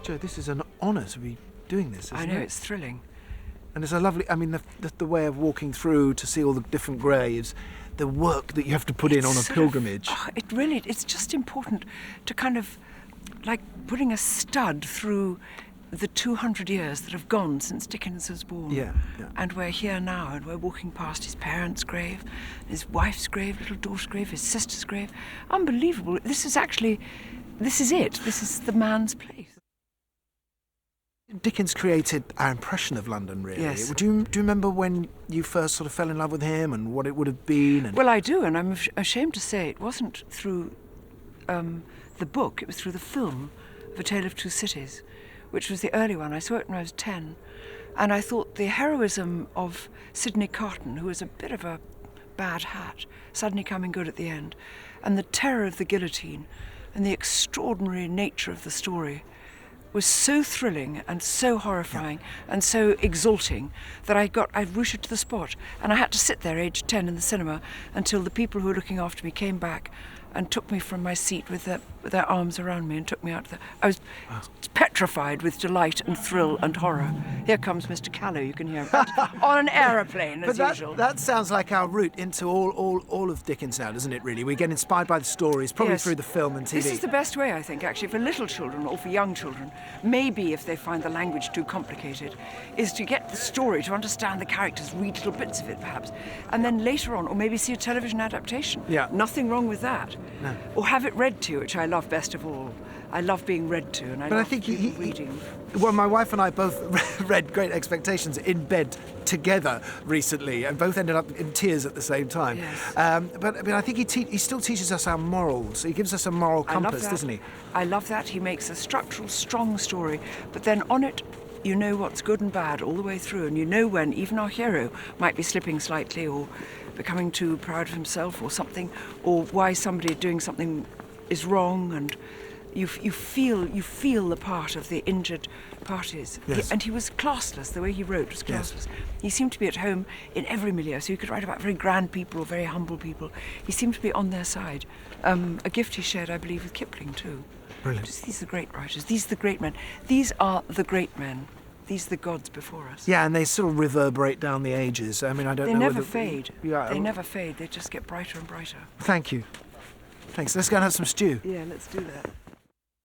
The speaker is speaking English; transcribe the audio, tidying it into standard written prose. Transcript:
Jo, this is an honour to be doing this, isn't it? I know, it's thrilling. And it's a lovely, I mean, the way of walking through to see all the different graves, the work that you have to put in on a pilgrimage. It's just important to kind of, like putting a stud through the 200 years that have gone since Dickens was born. Yeah. And we're here now, and we're walking past his parents' grave, his wife's grave, little daughter's grave, his sister's grave. Unbelievable. This is it. This is the man's place. Dickens created our impression of London, really. Yes. Do you remember when you first sort of fell in love with him and what it would have been? Well, I do, and I'm ashamed to say it wasn't through the book, it was through the film of A Tale of Two Cities, which was the early one. I saw it when I was 10. And I thought the heroism of Sidney Carton, who was a bit of a bad hat, suddenly coming good at the end, and the terror of the guillotine, and the extraordinary nature of the story was so thrilling and so horrifying and so exalting that I rooted to the spot. And I had to sit there, aged 10, in the cinema until the people who were looking after me came back and took me from my seat with their arms around me and took me out. I was petrified with delight and thrill and horror. Here comes Mr. Callow, you can hear him, on an aeroplane, as usual. That sounds like our route into all of Dickens now, doesn't it, really? We get inspired by the stories, probably through the film and TV. This is the best way, I think, actually, for little children or for young children, maybe if they find the language too complicated, is to get the story, to understand the characters, read little bits of it, perhaps, and then later on, or maybe see a television adaptation. Yeah. Nothing wrong with that. No. Or have it read to you, which I love best of all. I love being read to, and I love reading. Well, my wife and I both read Great Expectations in bed together recently, and both ended up in tears at the same time. Yes. But I think he still teaches us our morals. He gives us a moral compass, doesn't he? I love that. He makes a structural, strong story, but then on it, you know what's good and bad all the way through, and you know when even our hero might be slipping slightly or becoming too proud of himself or something, or why somebody doing something is wrong, and you feel the part of the injured parties. Yes. And he was classless. The way he wrote was classless. Yes. He seemed to be at home in every milieu, so he could write about very grand people or very humble people. He seemed to be on their side. A gift he shared, I believe, with Kipling too. Brilliant. These are the great writers. These are the great men. These are the great men. These are the gods before us. Yeah, and they sort of reverberate down the ages. I mean, I don't know. They never fade. Yeah. They never fade. They just get brighter and brighter. Thank you. Thanks. Let's go and have some stew. Yeah, let's do that.